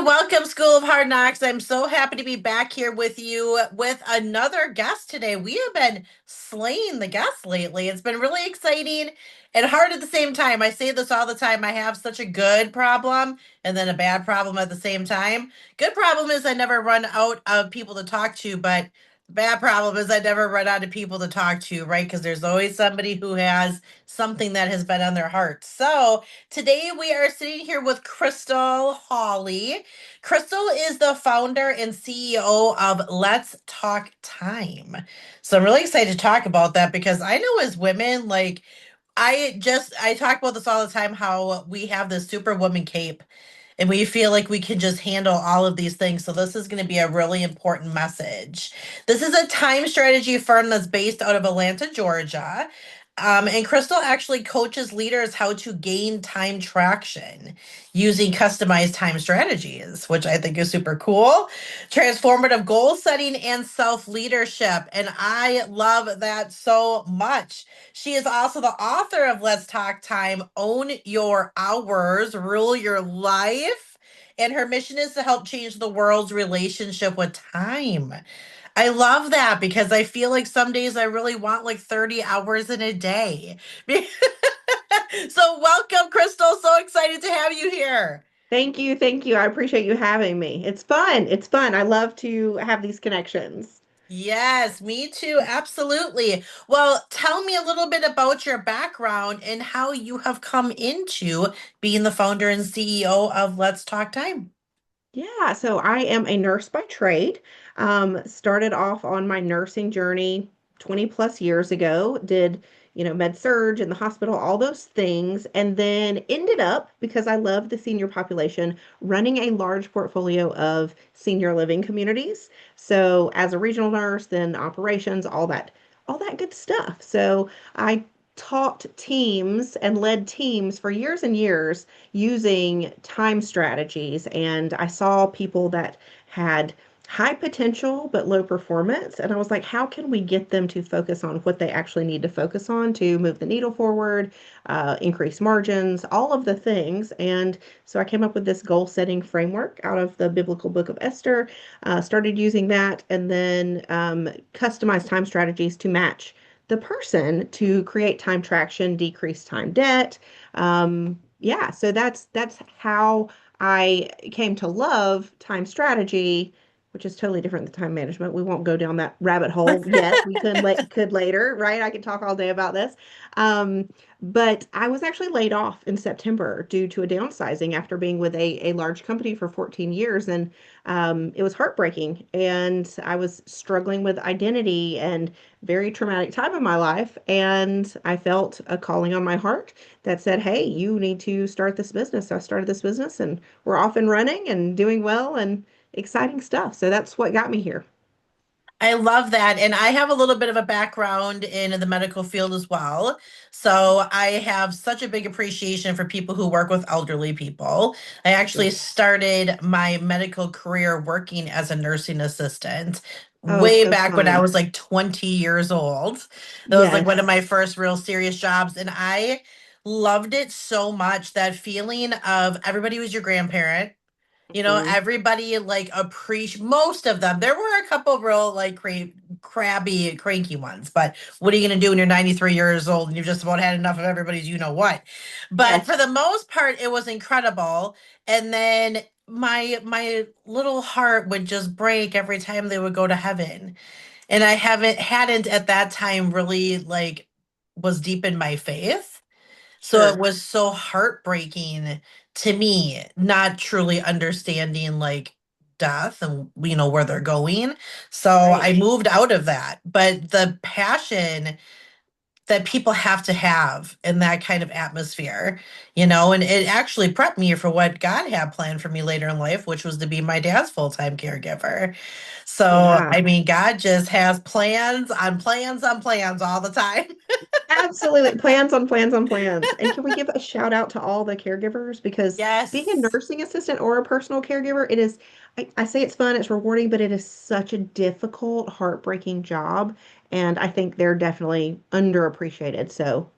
welcome School of Hard Knocks. I'm so happy to be back here with you with another guest today. We have been slaying the guests lately. It's been really exciting and hard at the same time. I say this all the time. I have such a good problem and then a bad problem at the same time. Good problem is I never run out of people to talk to, but bad problem is I never run out of people to talk to, right? Because there's always somebody who has something that has been on their heart. So, today we are sitting here with Chrystal Hawley. Chrystal is the founder and CEO of Let's Talk Time. So I'm really excited to talk about that because I know as women, like I talk about this all the time how we have this superwoman cape and we feel like we can just handle all of these things. So this is going to be a really important message. This is a time strategy firm that's based out of Atlanta, Georgia. And Chrystal actually coaches leaders how to gain time traction using customized time strategies, which I think is super cool. Transformative goal setting and self leadership. And I love that so much. She is also the author of Let's Talk Time, Own Your Hours, Rule Your Life. And her mission is to help change the world's relationship with time. I love that because I feel like some days I really want like 30 hours in a day. So, welcome, Chrystal. So excited to have you here. Thank you. Thank you. I appreciate you having me. It's fun. It's fun. I love to have these connections. Yes, me too. Absolutely. Well, tell me a little bit about your background and how you have come into being the founder and CEO of Let's Talk Time. Yeah, so I am a nurse by trade. Started off on my nursing journey 20 plus years ago, did, med surge in the hospital, all those things, and then ended up, because I love the senior population, running a large portfolio of senior living communities. So as a regional nurse, then operations, all that good stuff. So I taught teams and led teams for years and years using time strategies. And I saw people that had high potential but low performance. And I was like, how can we get them to focus on what they actually need to focus on to move the needle forward, increase margins, all of the things. And so I came up with this goal setting framework out of the biblical book of Esther, started using that, and then customized time strategies to match the person to create time traction, decrease time debt. Yeah, so that's how I came to love time strategy, which is totally different than time management. We won't go down that rabbit hole yet. We could later, right? I could talk all day about this. Um, but I was actually laid off in September due to a downsizing after being with a large company for 14 years. And it was heartbreaking. And I was struggling with identity and very traumatic time in my life. And I felt a calling on my heart that said, hey, you need to start this business. So I started this business and we're off and running and doing well and exciting stuff. So that's what got me here. I love that. And I have a little bit of a background in the medical field as well. So I have such a big appreciation for people who work with elderly people. I actually Sure. started my medical career working as a nursing assistant Oh, way so back when I fun. was like 20 years old. That was like one of Yes. my first real serious jobs. And I loved it so much, that feeling of everybody was your grandparent. Mhm. Everybody like appreciate most of them. There were a couple real like crabby, cranky ones, but what are you going to do when you're 93 years old and you've just about had enough of everybody's you know what? But for Yes. the most part, it was incredible. And then my little heart would just break every time they would go to heaven. And I haven't hadn't at that time really like was deep in my faith. So it Sure. was so heartbreaking to me, not truly understanding like death and where they're going. So Right. I moved out of that. But the passion that people have to have in that kind of atmosphere, and it actually prepped me for what God had planned for me later in life, which was to be my dad's full-time caregiver. So, Yeah. I mean, God just has plans on plans on plans all the time. Absolutely. Plans on plans on plans. And can we give a shout out to all the caregivers? Because being a Yes. nursing assistant or a personal caregiver, I say it's fun, it's rewarding, but it is such a difficult, heartbreaking job. And I think they're definitely underappreciated. So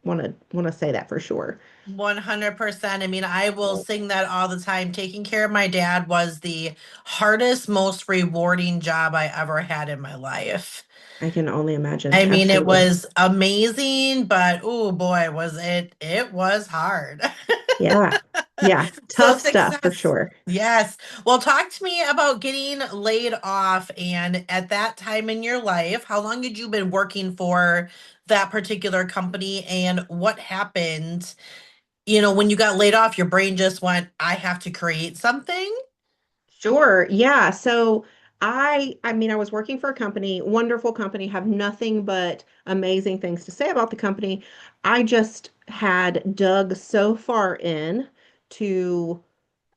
want to say that for sure. 100%. I mean, I will sing that all the time. Taking care of my dad was the hardest, most rewarding job I ever had in my life. I can only imagine. I mean, it Absolutely. was amazing, but oh boy, it was hard. Yeah. Yeah. So Tough stuff for success. sure. Yes. Well, talk to me about getting laid off and at that time in your life, how long had you been working for that particular company and what happened? When you got laid off, your brain just went, I have to create something. Sure. Yeah. So I mean I was working for a company, wonderful company, have nothing but amazing things to say about the company. I just had dug so far in to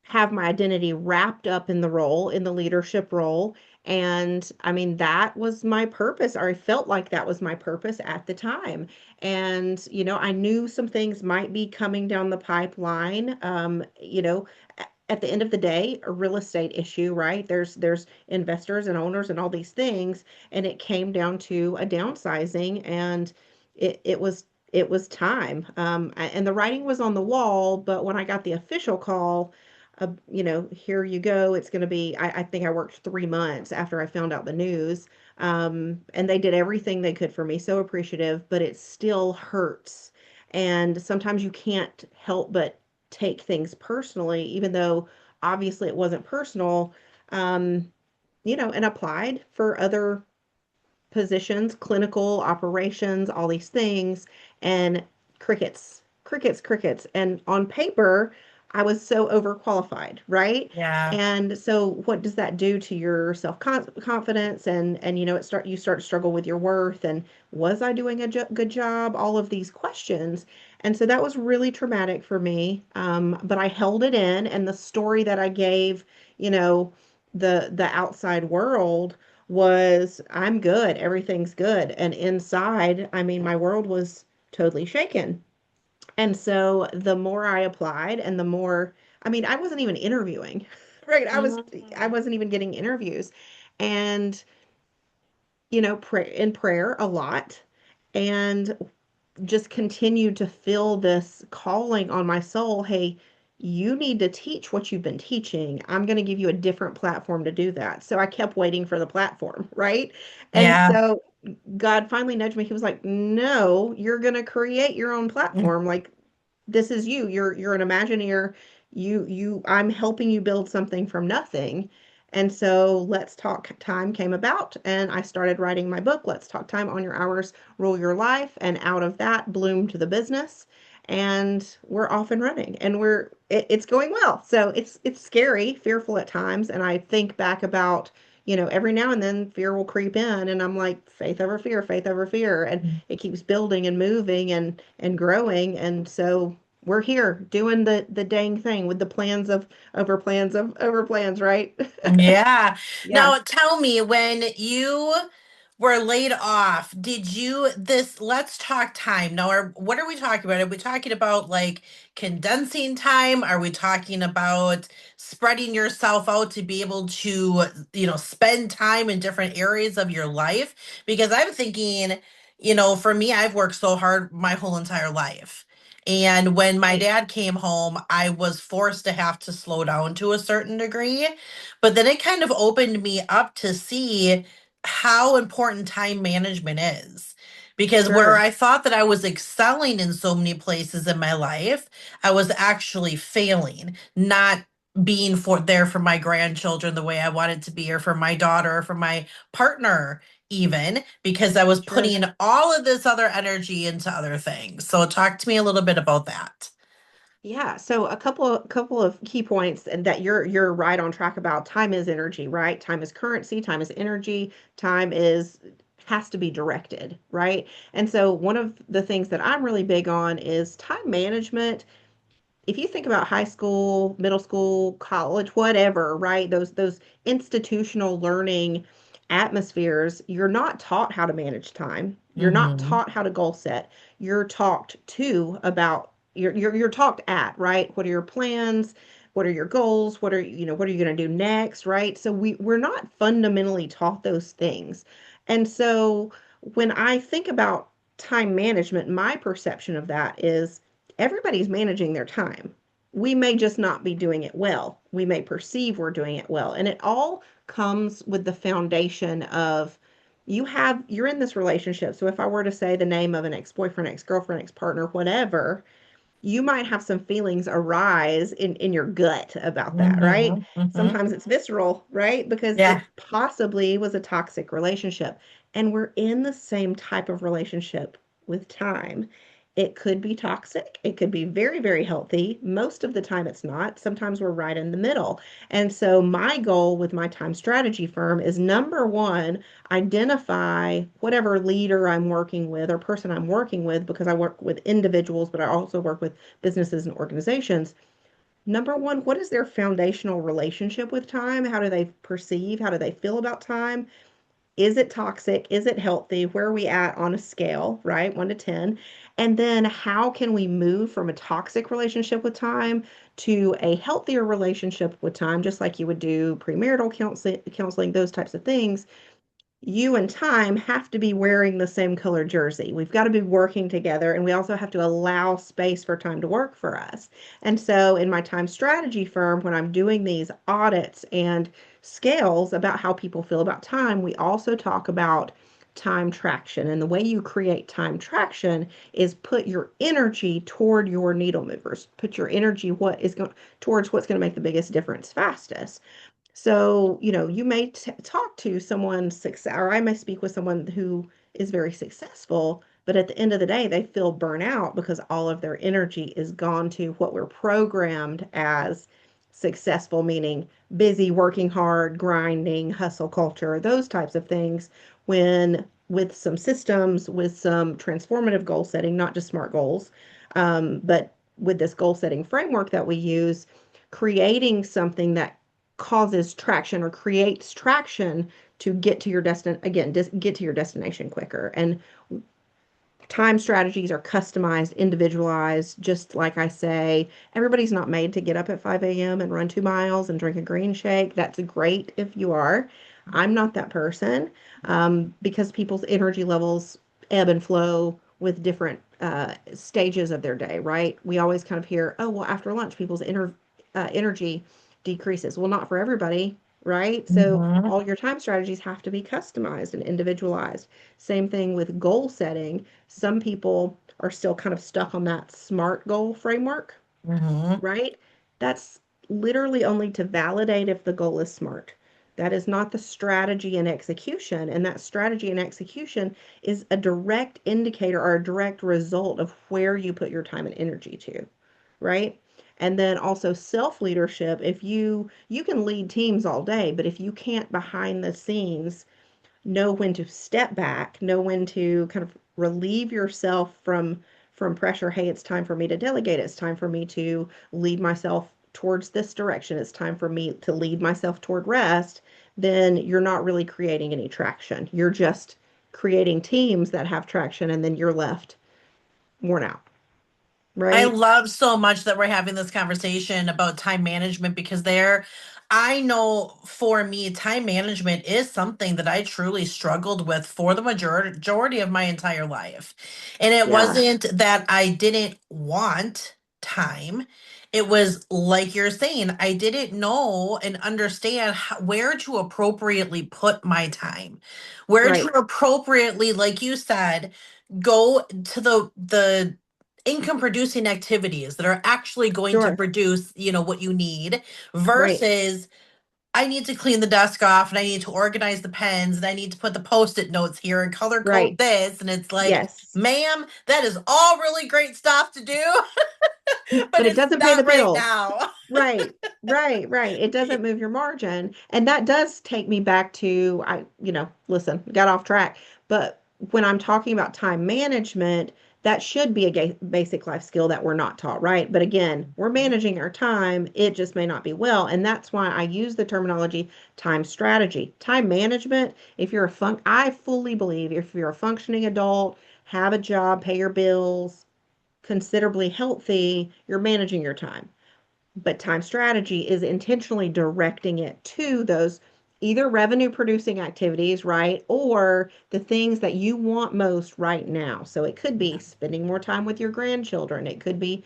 have my identity wrapped up in the role, in the leadership role. And I mean, that was my purpose, or I felt like that was my purpose at the time. And, I knew some things might be coming down the pipeline. At the end of the day, a real estate issue, right? There's investors and owners and all these things, and it came down to a downsizing, and it was time. And the writing was on the wall, but when I got the official call, here you go. It's going to be, I think I worked 3 months after I found out the news. And they did everything they could for me. So appreciative, but it still hurts. And sometimes you can't help but take things personally, even though obviously it wasn't personal, um, and applied for other positions, clinical operations, all these things, and crickets, crickets, crickets. And on paper, I was so overqualified, right? Yeah. And so what does that do to your self-confidence? And you start to struggle with your worth, and was I doing a good job? All of these questions. And so that was really traumatic for me. But I held it in, and the story that I gave, you know, the outside world was I'm good, everything's good. And inside, I mean, my world was totally shaken. And so the more I applied and the more, I mean, I wasn't even interviewing, right? I Mhm. wasn't even getting interviews. And, in prayer a lot, and just continued to feel this calling on my soul. Hey, you need to teach what you've been teaching. I'm going to give you a different platform to do that. So I kept waiting for the platform, right? And Yeah. so God finally nudged me. He was like, "No, you're going to create your own platform. Like, this is you. You're an Imagineer. I'm helping you build something from nothing." And so Let's Talk Time came about, and I started writing my book, Let's Talk Time on Your Hours, Rule Your Life. And out of that bloomed the business. And we're off and running, and it's going well. So it's scary, fearful at times. And I think back about, every now and then fear will creep in, and I'm like, faith over fear, faith over fear. And it keeps building and moving and growing. And so we're here doing the dang thing with the plans of over plans, right? Yeah. Yeah, Now tell me, when you were laid off, did you this let's talk time. Now, what are we talking about? Are we talking about like condensing time? Are we talking about spreading yourself out to be able to, spend time in different areas of your life? Because I'm thinking, for me, I've worked so hard my whole entire life. And when my right. dad came home, I was forced to have to slow down to a certain degree. But then it kind of opened me up to see how important time management is. Because where Sure, I thought that I was excelling in so many places in my life, I was actually failing, not being there for my grandchildren the way I wanted to be, or for my daughter, or for my partner, even because I was sure. putting all of this other energy into other things. So, talk to me a little bit about that. Yeah, so a couple of key points, and that you're right on track about. Time is energy, right? Time is currency, time is energy, time is has to be directed, right? And so one of the things that I'm really big on is time management. If you think about high school, middle school, college, whatever, right? Those institutional learning atmospheres, you're not taught how to manage time. You're not Hmm. taught how to goal set. You're talked to about you're talked at, right? What are your plans? What are your goals? What are you going to do next, right? So we're not fundamentally taught those things. And so when I think about time management, my perception of that is everybody's managing their time. We may just not be doing it well. We may perceive we're doing it well. And it all comes with the foundation of you're in this relationship. So if I were to say the name of an ex-boyfriend, ex-girlfriend, ex-partner, whatever, you might have some feelings arise in your gut about that, right? Hmm. Hmm. Sometimes it's visceral, right? Because Yeah. it possibly was a toxic relationship. And we're in the same type of relationship with time. It could be toxic. It could be very, very healthy. Most of the time, it's not. Sometimes we're right in the middle. And so, my goal with my time strategy firm is number one, identify whatever leader I'm working with or person I'm working with, because I work with individuals, but I also work with businesses and organizations. Number one, what is their foundational relationship with time? How do they perceive? How do they feel about time? Is it toxic? Is it healthy? Where are we at on a scale, right? 1 to 10. And then how can we move from a toxic relationship with time to a healthier relationship with time, just like you would do premarital counseling, those types of things. You and time have to be wearing the same color jersey. We've got to be working together, and we also have to allow space for time to work for us. And so, in my time strategy firm, when I'm doing these audits and scales about how people feel about time, we also talk about time traction. And the way you create time traction is put your energy toward your needle movers. Put your energy what is going towards what's going to make the biggest difference fastest. So, you may talk to someone success, or I may speak with someone who is very successful, but at the end of the day, they feel burnout because all of their energy is gone to what we're programmed as successful, meaning busy, working hard, grinding, hustle culture, those types of things. When with some systems, with some transformative goal setting, not just SMART goals, but with this goal setting framework that we use, creating something that causes traction or creates traction to get to your get to your destination quicker. And time strategies are customized, individualized. Just like I say, everybody's not made to get up at 5 a.m. and run 2 miles and drink a green shake. That's great if you are. I'm not that person, because people's energy levels ebb and flow with different stages of their day, right? We always kind of hear, oh, well, after lunch, people's energy decreases. Well, not for everybody, right? So Hmm. all your time strategies have to be customized and individualized. Same thing with goal setting. Some people are still kind of stuck on that SMART goal framework, Hmm. right? That's literally only to validate if the goal is SMART. That is not the strategy and execution. And that strategy and execution is a direct indicator or a direct result of where you put your time and energy to, right? And then also self leadership. If you can lead teams all day, but if you can't behind the scenes know when to step back, know when to kind of relieve yourself from pressure. Hey, it's time for me to delegate. It's time for me to lead myself towards this direction. It's time for me to lead myself toward rest. Then you're not really creating any traction. You're just creating teams that have traction, and then you're left worn out, I right? love so much that we're having this conversation about time management because I know for me, time management is something that I truly struggled with for the majority of my entire life. And it Yeah, wasn't that I didn't want time. It was like you're saying, I didn't know and understand where to appropriately put my time, where to right. appropriately, like you said, go to the income producing activities that are actually going to Sure. produce, what you need Right. versus I need to clean the desk off and I need to organize the pens and I need to put the post-it notes here and color code Right. this. And it's like, Yes. ma'am, that is all really great stuff to do, but But it it's doesn't pay the not right bills. now. Right, right, right. It doesn't move your margin. And that does take me back to, listen, got off track. But when I'm talking about time management, that should be a basic life skill that we're not taught, right? But again, we're managing our time. It just may not be well. And that's why I use the terminology time strategy. Time management, if you're I fully believe if you're a functioning adult, have a job, pay your bills, considerably healthy, you're managing your time. But time strategy is intentionally directing it to those either revenue producing activities, right? Or the things that you want most right now. So it could be spending more time with your grandchildren. It could be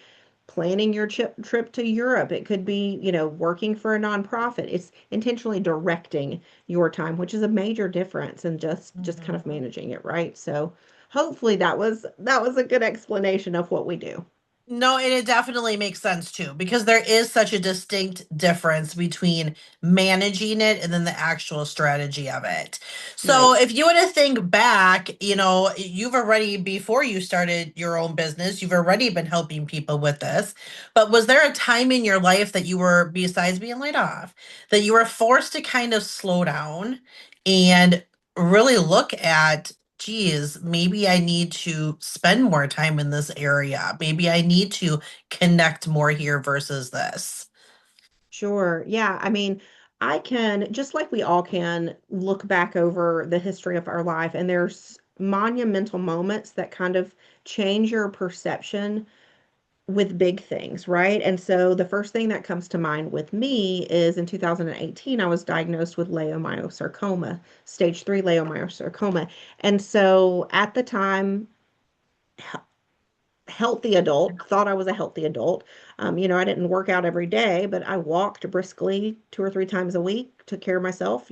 planning your trip to Europe. It could be, working for a nonprofit. It's intentionally directing your time, which is a major difference in just kind of Mhm. managing it, right? So hopefully that was a good explanation of what we do. No, and it definitely makes sense too, because there is such a distinct difference between managing it and then the actual strategy of it. So, Right. if you were to think back, you've already, before you started your own business, you've already been helping people with this. But was there a time in your life that you were, besides being laid off, that you were forced to kind of slow down and really look at, geez, maybe I need to spend more time in this area. Maybe I need to connect more here versus this. Sure. Yeah. I mean, I can, just like we all can, look back over the history of our life, and there's monumental moments that kind of change your perception with big things, right? And so the first thing that comes to mind with me is in 2018, I was diagnosed with leiomyosarcoma, stage 3 leiomyosarcoma. And so at the time, healthy adult, thought I was a healthy adult. I didn't work out every day, but I walked briskly 2 or 3 times a week, took care of myself.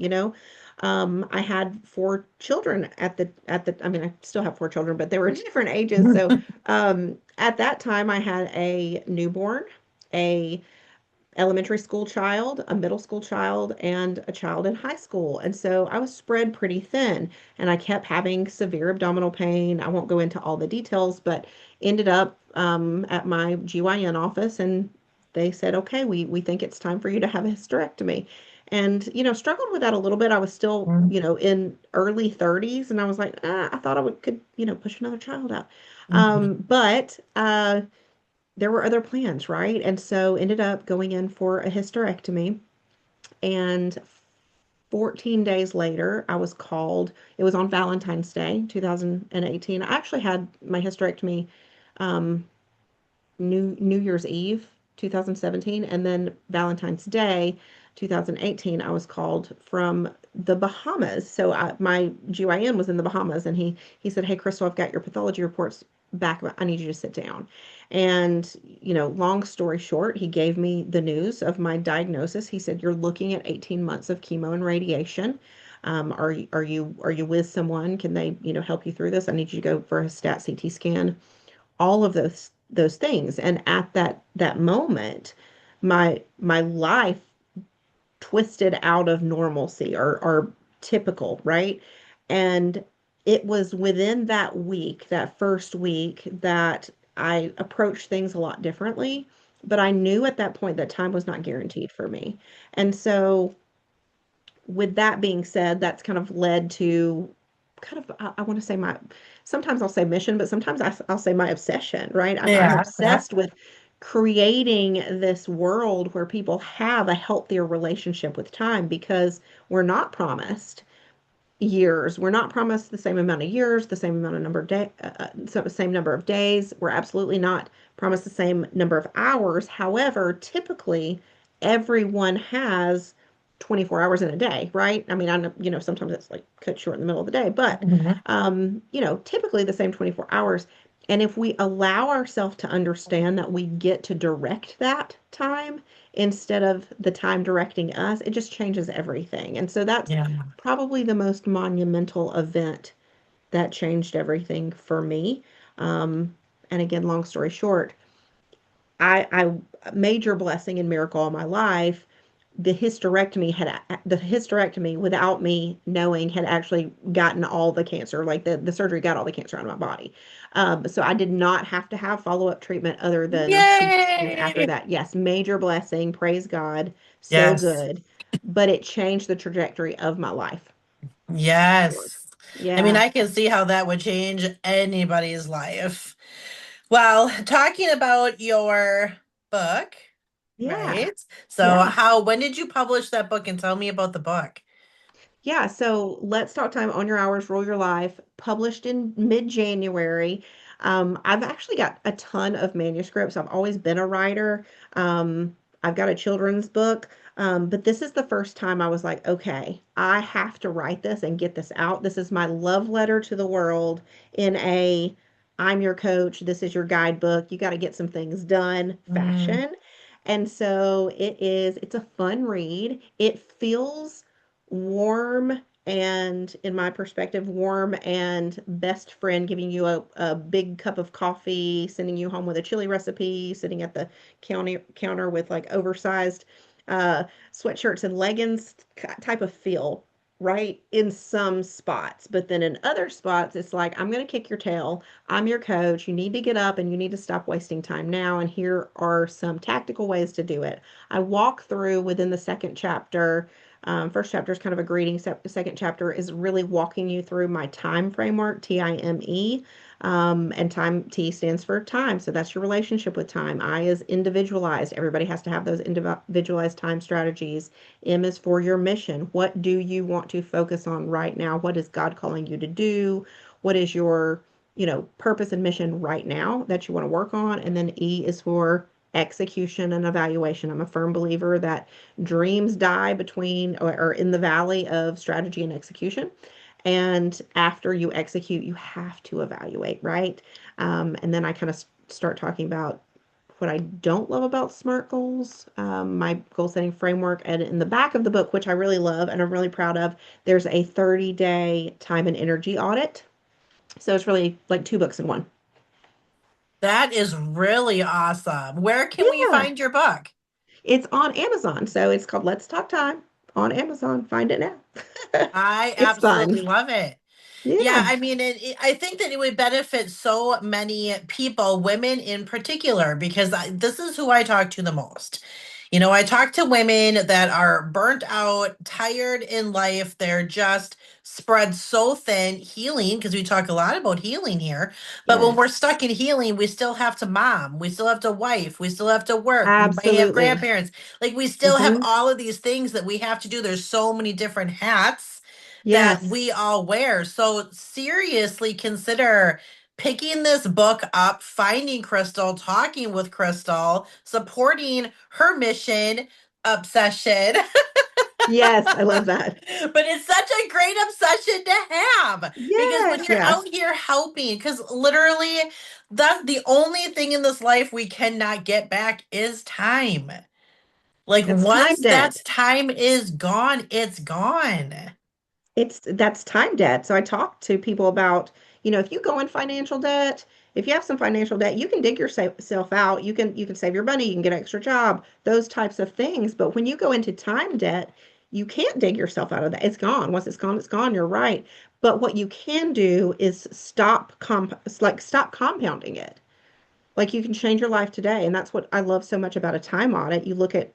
I had 4 children I mean, I still have 4 children, but they were different ages. So at that time, I had a newborn, a elementary school child, a middle school child, and a child in high school. And so I was spread pretty thin, and I kept having severe abdominal pain. I won't go into all the details, but ended up at my GYN office, and they said, okay, we think it's time for you to have a hysterectomy. And, struggled with that a little bit. I was still, in early 30s, and I was like, I thought I could, push another child out. But there were other plans, right? And so ended up going in for a hysterectomy. And 14 days later, I was called. It was on Valentine's Day, 2018. I actually had my hysterectomy um, New Year's Eve, 2017, and then Valentine's Day, 2018, I was called from the Bahamas. So my GYN was in the Bahamas, and he said, "Hey, Chrystal, I've got your pathology reports back. I need you to sit down." And long story short, he gave me the news of my diagnosis. He said, "You're looking at 18 months of chemo and radiation. Are you with someone? Can they help you through this? I need you to go for a stat CT scan." All of those things. And at that moment, my life twisted out of normalcy, or typical, right? And it was within that week, that first week, that I approached things a lot differently. But I knew at that point that time was not guaranteed for me. And so with that being said, that's kind of led to kind of, I want to say, my, sometimes I'll say mission, but sometimes I'll say my obsession, right? I'm Yeah. Yeah. obsessed with creating this world where people have a healthier relationship with time, because we're not promised years. We're not promised the same amount of years, the same amount of number of day, so the same number of days. We're absolutely not promised the same number of hours. However, typically everyone has 24 hours in a day, right? I mean, I know, sometimes it's like cut short in the middle of the day, but Mhm. typically the same 24 hours. And if we allow ourselves to understand that we get to direct that time instead of the time directing us, it just changes everything. And so that's Yeah. probably the most monumental event that changed everything for me. Um, and again, long story short, I major blessing and miracle in my life. The hysterectomy without me knowing had actually gotten all the cancer, like the surgery got all the cancer out of my body. So I did not have to have follow-up treatment other than CT scans after Yay! that. Yes, major blessing, praise God, so Yes. good. But it changed the trajectory of my life for sure. Yes. I mean, Yeah, I can see how that would change anybody's life. Well, talking about your book, yeah, right? So, yeah. when did you publish that book and tell me about the book? Yeah, so Let's Talk Time, Own Your Hours, Rule Your Life, published in mid-January. I've actually got a ton of manuscripts. I've always been a writer. I've got a children's book, but this is the first time I was like, okay, I have to write this and get this out. This is my love letter to the world in a I'm your coach, this is your guidebook. You got to get some things done Mm. fashion. And so it's a fun read. It feels warm and, in my perspective, warm and best friend giving you a big cup of coffee, sending you home with a chili recipe, sitting at the counter with like oversized uh, sweatshirts and leggings type of feel, right? In some spots. But then in other spots, it's like, I'm going to kick your tail. I'm your coach. You need to get up and you need to stop wasting time now. And here are some tactical ways to do it. I walk through within the second chapter. First chapter is kind of a greeting. Second chapter is really walking you through my time framework, TIME. And time, T stands for time. So that's your relationship with time. I is individualized. Everybody has to have those individualized time strategies. M is for your mission. What do you want to focus on right now? What is God calling you to do? What is your, purpose and mission right now that you want to work on? And then E is for execution and evaluation. I'm a firm believer that dreams die between or in the valley of strategy and execution. And after you execute, you have to evaluate, right? And then I kind of start talking about what I don't love about SMART goals, my goal setting framework. And in the back of the book, which I really love and I'm really proud of, there's a 30-day time and energy audit. So it's really like two books in one. That is really awesome. Where can we Yeah, find your book? it's on Amazon. So it's called Let's Talk Time on Amazon. Find it now. I It's fun. absolutely love it. Yeah, Yeah. I mean, I think that it would benefit so many people, women in particular, because this is who I talk to the most. I talk to women that are burnt out, tired in life. They're just spread so thin, healing, because we talk a lot about healing here. But when we're Yes. stuck in healing, we still have to mom, we still have to wife, we still have to work, we might have Absolutely. grandparents. Like we still have Hmm. all of these things that we have to do. There's so many different hats that Yes. we all wear. So seriously consider picking this book up, finding Chrystal, talking with Chrystal, supporting her mission obsession. Yes. I love that. But it's such a great obsession to have because when Yes. you're out Yes. here helping, because literally that's the only thing in this life we cannot get back is time. Like That's time once that debt. time is gone, it's gone. That's time debt. So I talk to people about, if you go in financial debt, if you have some financial debt, you can dig yourself out. You can save your money, you can get an extra job, those types of things. But when you go into time debt, you can't dig yourself out of that. It's gone. Once it's gone, it's gone. You're right. But what you can do is stop compounding it. Like you can change your life today. And that's what I love so much about a time audit. You look at,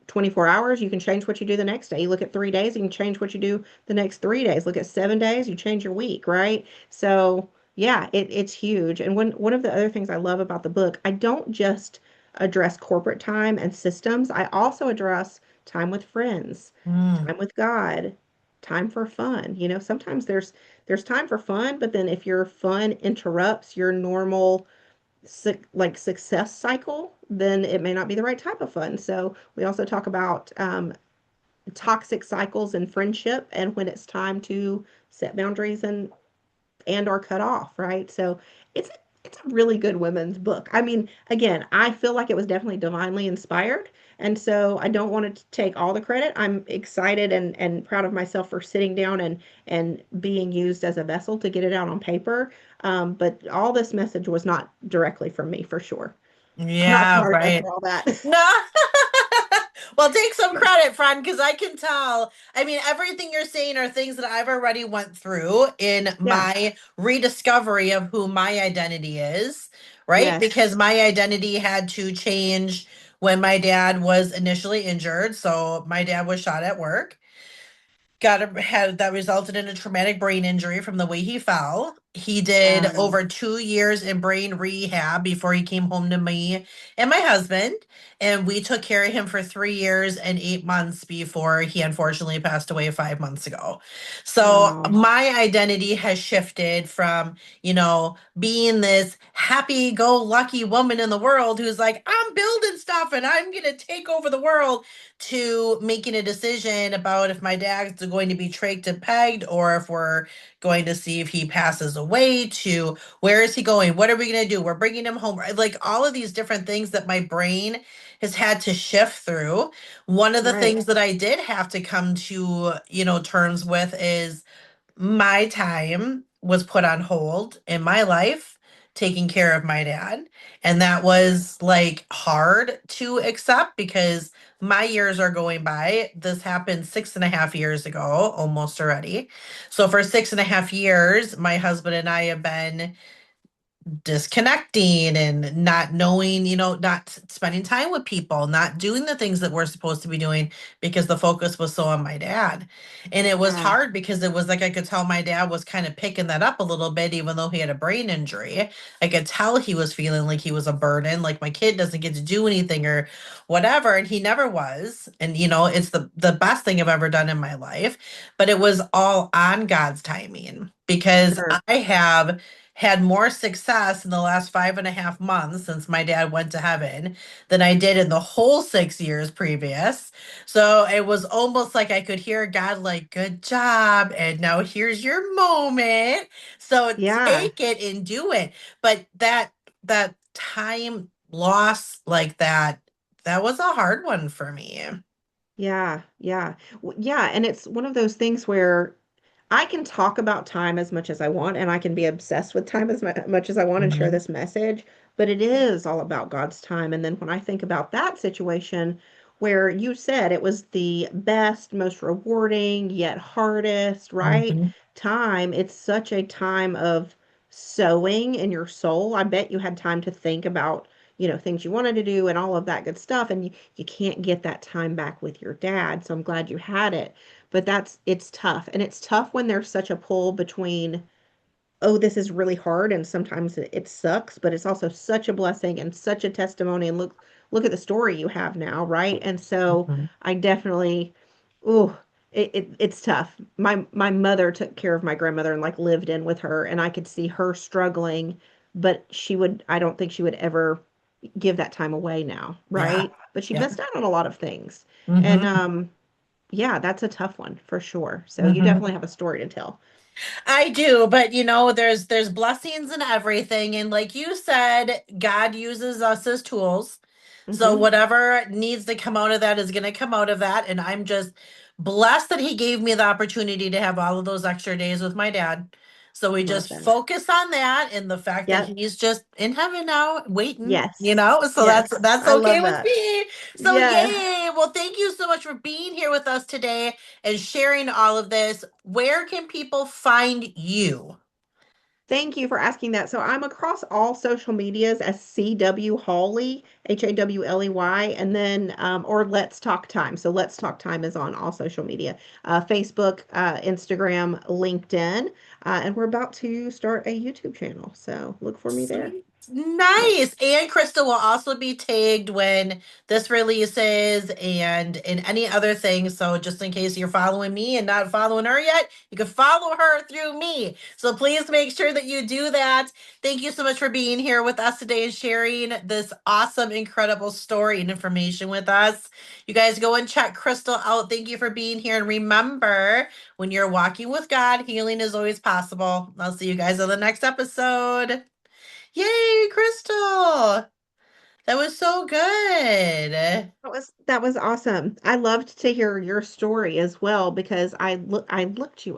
24 hours, you can change what you do the next day. You look at 3 days, you can change what you do the next 3 days. Look at 7 days, you change your week, right? So yeah, it's huge. And one of the other things I love about the book, I don't just address corporate time and systems. I also address time with friends, Mm. time with God, time for fun. Sometimes there's time for fun, but then if your fun interrupts your normal success cycle, then it may not be the right type of fun. So we also talk about toxic cycles in friendship and when it's time to set boundaries and or cut off, right? So it's it's a really good women's book. I mean, again, I feel like it was definitely divinely inspired. And so I don't want to take all the credit. I'm excited and proud of myself for sitting down and being used as a vessel to get it out on paper. But all this message was not directly from me for sure. I'm not Yeah, smart enough right. for all that. No. Well, take some credit, friend, because I can tell. I mean, everything you're saying are things that I've already went through in Yeah. my rediscovery of who my identity is, right? Yes. Because my identity had to change when my dad was initially injured. So my dad was shot at work. Got a had that resulted in a traumatic brain injury from the way he fell. He did Wow. over 2 years in brain rehab before he came home to me and my husband. And we took care of him for 3 years and 8 months before he unfortunately passed away 5 months ago. So Wow. my identity has shifted from, being this happy go lucky woman in the world who's like, I'm building stuff and I'm going to take over the world, to making a decision about if my dad's going to be traked and pegged or if we're going to see if he passes away, to where is he going, what are we going to do, we're bringing him home, like all of these different things that my brain has had to shift through. One of the Right. things that I did have to come to terms with is my time was put on hold in my life taking care of my dad. And that was like hard to accept because my years are going by. This happened 6.5 years ago, almost already. So for 6.5 years, my husband and I have been disconnecting and not knowing, not spending time with people, not doing the things that we're supposed to be doing because the focus was so on my dad. And it was Yeah. hard because it was like I could tell my dad was kind of picking that up a little bit, even though he had a brain injury. I could tell he was feeling like he was a burden, like my kid doesn't get to do anything or whatever. And he never was. And it's the best thing I've ever done in my life. But it was all on God's timing because Sure. I have had more success in the last 5.5 months since my dad went to heaven than I did in the whole 6 years previous. So it was almost like I could hear God like, good job. And now here's your moment. So Yeah. take it and do it. But that time loss like that was a hard one for me. Yeah. Yeah. Yeah. And it's one of those things where I can talk about time as much as I want, and I can be obsessed with time as much as I want and share Mhm. this message, but it is all about God's time. And then when I think about that situation where you said it was the best, most rewarding, yet hardest, right? Mhm. Time, it's such a time of sowing in your soul. I bet you had time to think about, things you wanted to do and all of that good stuff. And you can't get that time back with your dad. So I'm glad you had it, but it's tough. And it's tough when there's such a pull between, oh, this is really hard and sometimes it sucks, but it's also such a blessing and such a testimony. And look at the story you have now, right? And so Mhm. I definitely, ooh, it's tough. My mother took care of my grandmother and like lived in with her, and I could see her struggling, but I don't think she would ever give that time away now, Yeah. right? But she Yeah. missed out on a lot of things. And Hmm. yeah, that's a tough one for sure. So you Hmm. definitely have a story to tell. I do, but there's blessings in everything. And like you said, God uses us as tools. So Hmm. whatever needs to come out of that is going to come out of that. And I'm just blessed that he gave me the opportunity to have all of those extra days with my dad. So we Love just that. focus on that and the fact that Yep. he's just in heaven now waiting, Yes. so Yes. that's I okay love with that. me. So Yeah. yay. Well, thank you so much for being here with us today and sharing all of this. Where can people find you? Thank you for asking that. So I'm across all social medias as CW Hawley, Hawley, and then or Let's Talk Time. So Let's Talk Time is on all social media, Facebook, Instagram, LinkedIn, and we're about to start a YouTube channel. So look for me there. Sweet. Yep. Nice. And Chrystal will also be tagged when this releases and in any other thing. So just in case you're following me and not following her yet, you can follow her through me. So please make sure that you do that. Thank you so much for being here with us today and sharing this awesome, incredible story and information with us. You guys go and check Chrystal out. Thank you for being here. And remember, when you're walking with God, healing is always possible. I'll see you guys on the next episode. Yay, Chrystal! That was so good. That was awesome. I loved to hear your story as well because I looked you